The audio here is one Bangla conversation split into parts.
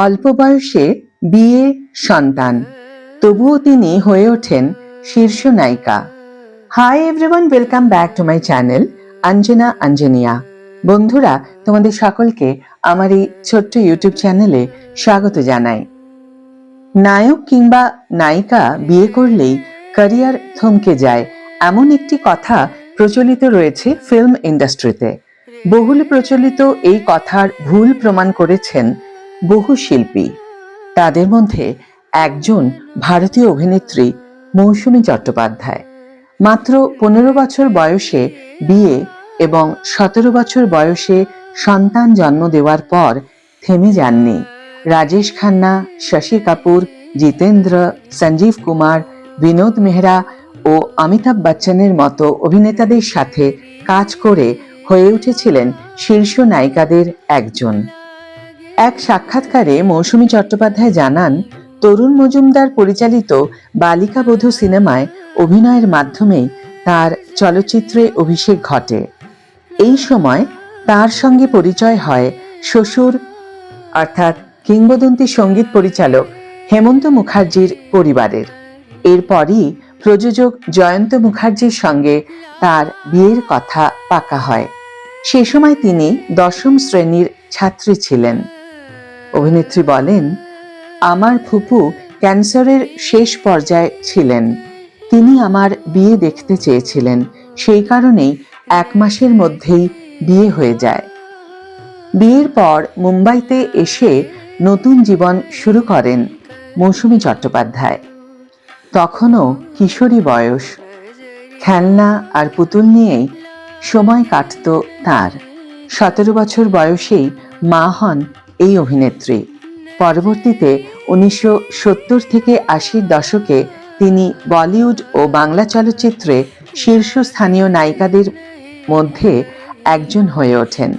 অল্প বয়সে বিয়ে, সন্তান, তবুও তিনি হয়ে ওঠেন শীর্ষ নায়িকা। Hi everyone, welcome back to my channel Anjana Anjaniya. বন্ধুরা, তোমাদের সকলকে আমার এই ছোট্ট ইউটিউব চ্যানেলে স্বাগত জানাই। নায়ক কিংবা নায়িকা বিয়ে করলেই ক্যারিয়ার থমকে যায়, এমন একটি কথা প্রচলিত রয়েছে ফিল্ম ইন্ডাস্ট্রিতে। বহুল প্রচলিত এই কথার ভুল প্রমাণ করেছেন বহু শিল্পী। তাদের মধ্যে একজন ভারতীয় অভিনেত্রী মৌসুমী চট্টোপাধ্যায়। মাত্র 15 বছর বয়সে বিয়ে এবং 17 বছর বয়সে সন্তান জন্ম দেওয়ার পর থেমে যাননি। রাজেশ খান্না, শশী কাপুর, জিতেন্দ্র, সঞ্জীব কুমার, বিনোদ মেহরা ও অমিতাভ বচ্চনের মতো অভিনেতাদের সাথে কাজ করে হয়ে উঠেছিলেন শীর্ষ নায়িকাদের একজন। এক সাক্ষাৎকারে মৌসুমী চট্টোপাধ্যায় জানান, তরুণ মজুমদার পরিচালিত বালিকা বধূ সিনেমায় অভিনয়ের মাধ্যমেই তার চলচ্চিত্রে অভিষেক ঘটে। এই সময় তার সঙ্গে পরিচয় হয় শ্বশুর অর্থাৎ কিংবদন্তি সঙ্গীত পরিচালক হেমন্ত মুখার্জির পরিবারের। এরপরই প্রযোজক জয়ন্ত মুখার্জির সঙ্গে তার বিয়ের কথা পাকা হয়। সে সময় তিনি 10ম শ্রেণীর ছাত্রী ছিলেন। অভিনেত্রী বলেন, আমার ফুপু ক্যান্সারের শেষ পর্যায়ে ছিলেন। তিনি আমার বিয়ে দেখতে চেয়েছিলেন, সেই কারণেই 1 মাসের মধ্যেই বিয়ে হয়ে যায়। বিয়ের পর মুম্বাইতে এসে নতুন জীবন শুরু করেন মৌসুমী চট্টোপাধ্যায়। তখনও কিশোরী বয়স, খেলনা আর পুতুল নিয়েই সময় কাটত তার। 17 বছর বয়সেই মা হন এই অভিনেত্রী। পরবর্তীতে 1970 থেকে 80-র দশকে তিনি বলিউড ও বাংলা চলচ্চিত্রে শীর্ষস্থানীয় নায়িকাদের মধ্যে একজন হয়ে ওঠেন।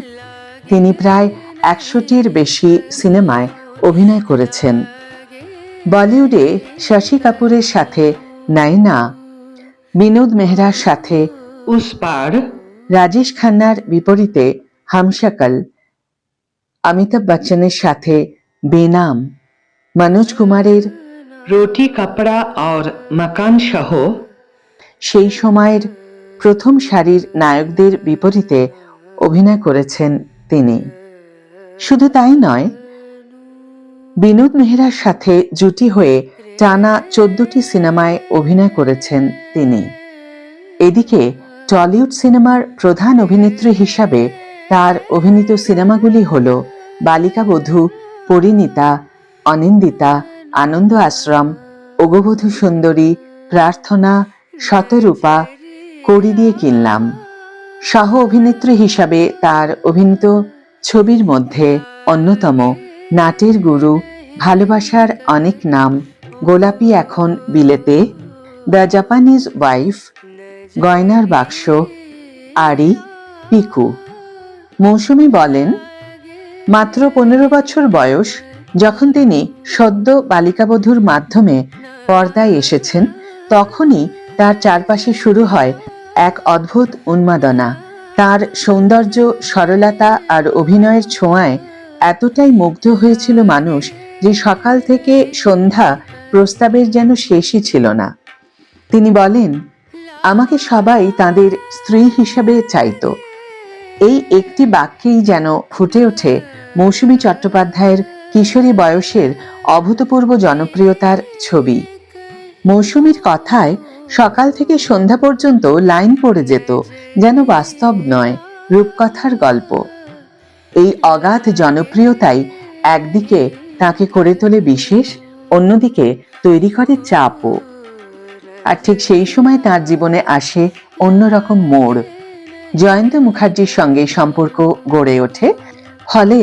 তিনি প্রায় 100টির বেশি সিনেমায় অভিনয় করেছেন। বলিউডে শশী কাপুরের সাথে নায়না, বিনোদ মেহরার সাথে উস পার, রাজেশ খান্নার বিপরীতে হামশকল, অমিতাভ বচ্চনের সাথে বেনাম, মনোজ কুমারের রোটি কাপড়া और মকান সহ সেই সময়ের প্রথম সারির নায়কদের বিপরীতে অভিনয় করেছেন তিনি। শুধু তাই নয়, বিনোদ মেহরার সাথে জুটি হয়ে টানা 14টি সিনেমায় অভিনয় করেছেন তিনি। এদিকে টলিউড সিনেমার প্রধান অভিনেত্রী হিসাবে তার অভিনীত সিনেমাগুলি হল বালিকা বধূ, পরিণীতা, অনিন্দিতা, আনন্দ আশ্রম, ওগবধূ সুন্দরী, প্রার্থনা, শতরূপা, কড়ি দিয়ে কিনলাম। সহ অভিনেত্রী হিসাবে তার অভিনীত ছবির মধ্যে অন্যতম নাটের গুরু, ভালোবাসার অনেক নাম, গোলাপি এখন বিলেতে, দ্য জাপানিজ ওয়াইফ, গয়নার বাক্স, আরি, পিকু। মৌসুমী বলেন, মাত্র 15 বছর বয়স যখন তিনি সদ্য বালিকাবধূর মাধ্যমে পর্দায় এসেছেন, তখনই তার চারপাশে শুরু হয় এক অদ্ভুত উন্মাদনা। তার সৌন্দর্য, সরলতা আর অভিনয়ের ছোঁয়ায় এতটাই মুগ্ধ হয়েছিল মানুষ যে সকাল থেকে সন্ধ্যা প্রস্তাবের যেন শেষই ছিল না। তিনি বলেন, আমাকে সবাই তাদের স্ত্রী হিসাবে চাইত। এই একটি বাক্যেই যেন ফুটে ওঠে মৌসুমী চট্টোপাধ্যায়ের কিশোরী বয়সের অভূতপূর্ব জনপ্রিয়তার ছবি। মৌসুমীর কথায় সকাল থেকে সন্ধ্যা পর্যন্ত লাইন পড়ে যেত, যেন বাস্তব নয়, রূপকথার গল্প। এই অগাধ জনপ্রিয়তাই একদিকে তাকে করে তোলে বিশেষ, অন্যদিকে তৈরি করে চাপও। আর ঠিক সেই সময় তার জীবনে আসে অন্যরকম মোড়। জয়ন্ত মুখার্জির সঙ্গে সম্পর্ক গড়ে ওঠে, ফলে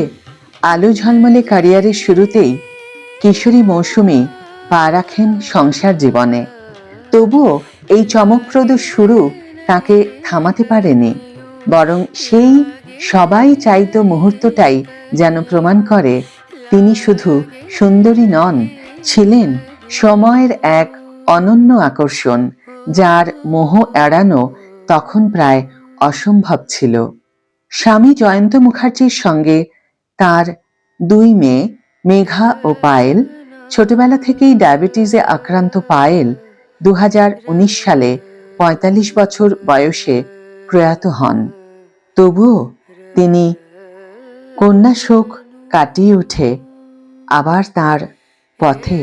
আলো ঝলমলে ক্যারিয়ারের শুরুতেই কিশোরী মৌসুমী পা রাখেন সংসার জীবনে। তবুও এই চমকপ্রদ শুরু তাকে থামাতে পারেনি, বরং সেই সবাই চাইতো মুহূর্তটাই যেন প্রমাণ করে তিনি শুধু সুন্দরী নন, ছিলেন সময়ের এক অনন্য আকর্ষণ, যার মোহ এড়ানো তখন প্রায় অসম্ভব ছিল। স্বামী জয়ন্ত মুখার্জির সঙ্গে তার 2 মেয়ে মেঘা ও পায়েল। ছোটবেলা থেকেই ডায়াবেটিসে আক্রান্ত পায়েল 2019 সালে 45 বছর বয়সে প্রয়াত হন। তবুও তিনি কন্যা শোক কাটিয়ে উঠে আবার তার পথে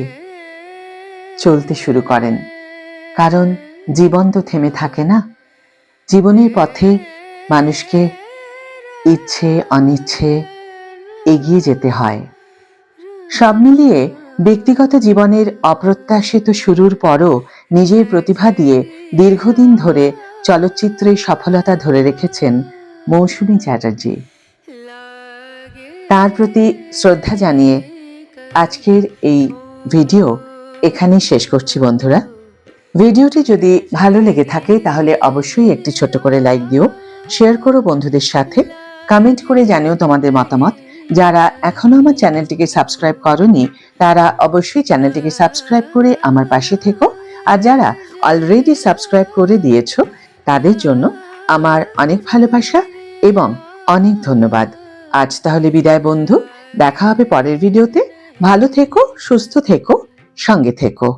চলতে শুরু করেন। কারণ জীবন তো থেমে থাকে না। জীবনের পথে মানুষকে ইচ্ছে অনিচ্ছে এগিয়ে যেতে হয়। সব মিলিয়ে ব্যক্তিগত জীবনের অপ্রত্যাশিত শুরুর পরও নিজের প্রতিভা দিয়ে দীর্ঘদিন ধরে চলচ্চিত্রে সফলতা ধরে রেখেছেন মৌসুমী চ্যাটার্জি। তার প্রতি শ্রদ্ধা জানিয়ে আজকের এই ভিডিও এখানেই শেষ করছি বন্ধুরা। ভিডিওটি যদি ভালো লেগে থাকে তাহলে অবশ্যই একটি ছোট করে লাইক দিও, শেয়ার করো বন্ধুদের সাথে, কমেন্ট করে জানিও তোমাদের মতামত। যারা এখনো আমার চ্যানেলটিকে সাবস্ক্রাইব করোনি তারা অবশ্যই চ্যানেলটিকে সাবস্ক্রাইব করে আমার পাশে থেকো। আর যারা অলরেডি সাবস্ক্রাইব করে দিয়েছো তাদের জন্য আমার অনেক ভালোবাসা এবং অনেক ধন্যবাদ। আজ তাহলে বিদায় বন্ধু, দেখা হবে পরের ভিডিওতে। ভালো থেকো, সুস্থ থেকো, সঙ্গে থেকো।